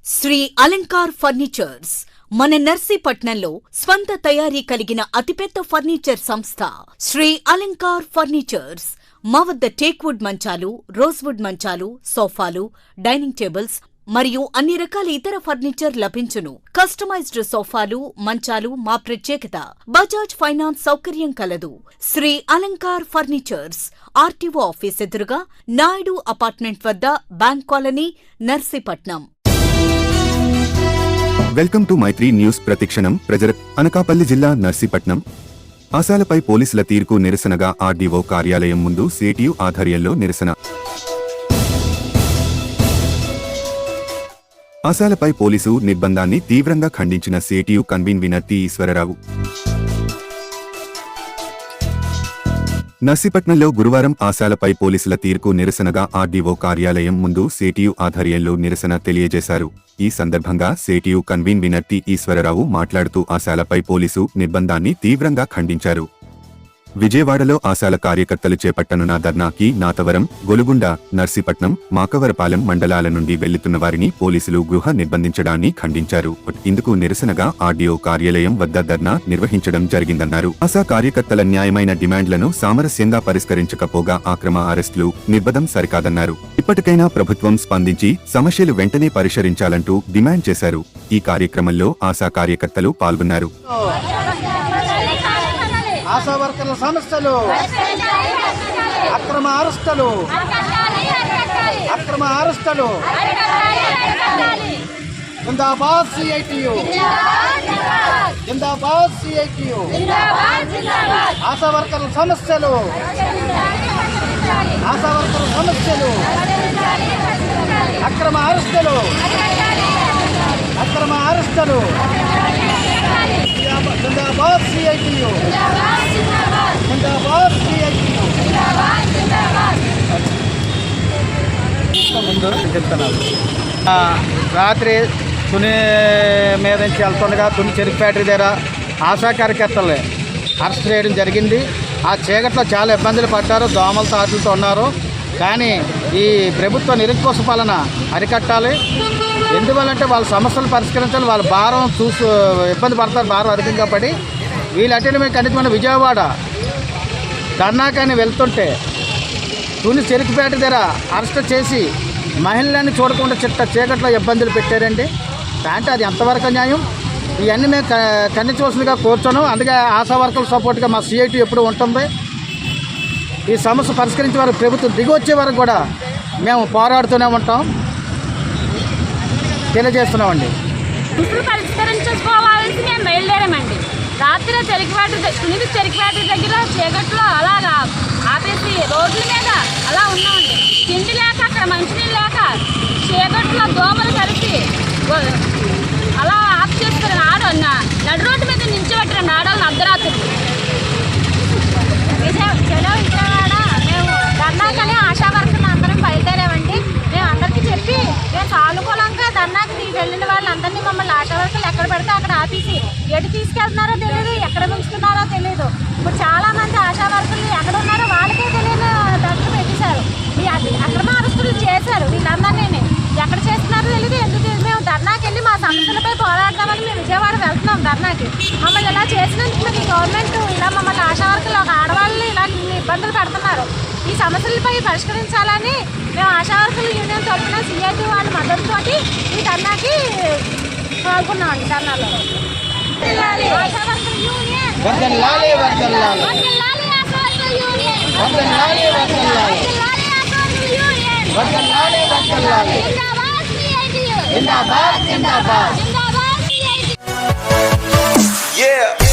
Shri Alankar furnitures మన నర్సీపట్నంలో స్వంత తయారీ కలిగిన అతిపెద్ద ఫర్నిచర్ సంస్థ శ్రీ అలంకార్ ఫర్నిచర్స్. మా వద్ద టేక్వుడ్ మంచాలు, రోజ్వుడ్ మంచాలు, సోఫాలు, డైనింగ్ టేబుల్స్ మరియు అన్ని రకాల ఇతర ఫర్నిచర్ లభించును. కస్టమైజ్డ్ సోఫాలు, మంచాలు మా ప్రత్యేకత. బజాజ్ ఫైనాన్స్ సౌకర్యం కలదు. Shri Alankar furnitures, RTO office ఎదురుగా, నాయుడు అపార్ట్మెంట్ వద్ద, bank colony, Narsipatnam. Welcome to Maitri news. ప్రతిక్షణం ప్రజరత్. అనకాపల్లి జిల్లా నర్సీపట్నం. ఆశాలపై పోలీసుల తీరుకు నిరసనగా ఆర్డీఓ కార్యాలయం ముందు సిఐటియు ఆధ్వర్యంలో నిరసన. ఆశాలపై పోలీసు నిర్బంధాన్ని తీవ్రంగా ఖండించిన సిఐటియు కన్వీనర్ టి ఈశ్వరరావు. నర్సీపట్నంలో గురువారం ఆశాలపై పోలీసుల తీరుకు నిరసనగా ఆర్డీఓ కార్యాలయం ముందు సిఐటియు ఆధ్వర్యంలో నిరసన తెలియజేశారు. ఈ సందర్భంగా సిఐటియు కన్వీనర్ టి ఈశ్వరరావు మాట్లాడుతూ ఆశాలపై పోలీసు నిర్బంధాన్ని తీవ్రంగా ఖండించారు. విజయవాడలో ఆశాల కార్యకర్తలు చేపట్టనున్న ధర్నాకి నాతవరం, గొలుగుండ, నర్సీపట్నం, మాకవరపాలెం మండలాల నుండి వెళ్లుతున్న వారిని పోలీసులు గృహ నిర్బంధించడాన్ని ఖండించారు. ఇందుకు నిరసనగా ఆర్డీఓ కార్యాలయం వద్ద ధర్నా నిర్వహించడం జరిగిందన్నారు. ఆశా కార్యకర్తల న్యాయమైన డిమాండ్లను సామరస్యంగా పరిష్కరించకపోగా అక్రమ అరెస్టులు, నిర్బంధం సరికాదన్నారు. ఇప్పటికైనా ప్రభుత్వం స్పందించి సమస్యలు వెంటనే పరిష్కరించాలంటూ డిమాండ్ చేశారు. ఈ కార్యక్రమంలో ఆశా కార్యకర్తలు పాల్గొన్నారు. ఆశా వర్కర్ల సమస్యలు, అక్రమ అరెస్టులు, జిందాబాద్ సిఐటియు, జిందాబాద్ సిఐటియు. ఆశా వర్కర్ల సమస్యలు, అక్రమ అరెస్టులు, జిందాబాద్ సిఐటియు, జిందాబాద్ సిఐటియు. ముందు చెప్తున్నాను, రాత్రి తుని మీద నుంచి వెళ్తుండగా తుని చెరుకు ఫ్యాక్టరీ దగ్గర ఆశా కార్యకర్తలు అరెస్ట్ చేయడం జరిగింది. ఆ చీకట్లో చాలా ఇబ్బందులు పడ్డారు, దోమలతో ఆటలతో ఉన్నారు. కానీ ఈ ప్రభుత్వ నిరంకుశ పాలన అరికట్టాలి. ఎందువల్లంటే వాళ్ళ సమస్యలు పరిష్కరించాలి. వాళ్ళ భారం ఇబ్బంది పడతారు, భారం అధికంగా పడి. వీళ్ళంటే మేము కనీసం విజయవాడ ధర్నాకాన్ని వెళ్తుంటే తుని చెరుకుపేట దగ్గర అరెస్ట్ చేసి మహిళలని చూడకుండా చీకట్లో ఇబ్బందులు పెట్టారండి. అంటే అది ఎంతవరకు న్యాయం? ఇవన్నీ మేము ఖండించవలసిందిగా కోరుతున్నాం. అందుకే ఆశా వర్కర్ల సపోర్ట్గా మా సిఐటి ఎప్పుడు ఉంటుంది. ఈ సమస్య పరిష్కరించే వరకు, ప్రభుత్వం దిగి వచ్చే వరకు కూడా మేము పోరాడుతూనే ఉంటాం, తెలియజేస్తున్నామండి. ఇప్పుడు పరిష్కరించుకోవాలని మేము బయలుదేరామండి. రాత్రి తుని చెరుకుపేట దగ్గర చీకట్లో అలాగా ఆపేసి రోడ్ల మీద అలా ఉన్నామండి. తిండి లేక, అక్కడ మంచినీళ్ళు లేక, చీకట్లో దోమలు కలిసి అలా ఆఫ్ చేస్తారు. నడు రోడ్డు మీద నించోబెట్టారండి ఆడవాళ్ళని అర్ధరాత్రి. విజయవాడ మేము ధర్నాకని ఆశా వర్కర్లు అందరం బయలుదేరామండి. మేము అందరికీ చెప్పి మేము సానుకూలంగా ధర్నాకి వెళ్ళిన వాళ్ళందరినీ మమ్మల్ని ఆశా వర్కర్లు ఎక్కడ పెడితే అక్కడ ఆపేసి ఎటు తీసుకెళ్తున్నారో తెలియదు, ఎక్కడ ఉంచుతున్నారో తెలియదు. ఇప్పుడు చాలామంది ఆశా వర్కర్లు ఎక్కడ ఉన్నారో వాళ్ళకే తెలియని దగ్గర పెట్టేశారు. ఈ అక్రమ అరెస్టులు చేశారు. వీళ్ళందరినీ ఎక్కడ చేస్తున్నారో తెలియదు, ఎందుకు. మేము ధర్నాకి వెళ్ళి మా సమస్యలపై పోరాడదామని మేము విజయవాడ వెళ్తున్నాం ధర్నాకి. మమ్మల్ని ఇలా చేసినందుకు మరి గవర్నమెంట్ ఇలా మమ్మల్ని ఆశా వర్కర్లు ఒక ఆడవాళ్ళు ఇలా ఇబ్బందులు పెడుతున్నారు. ఈ సమస్యలపై పరిష్కరించాలని మేము ఆశా వర్కర్ల యూనియన్ తరఫున సిఐటి వాళ్ళ మద్దతుతోటి ఈ ధర్నాకి పాల్గొన్నామండి. ధర్నాలో ఆశా వర్కర్ల యూనియన్ Yeah.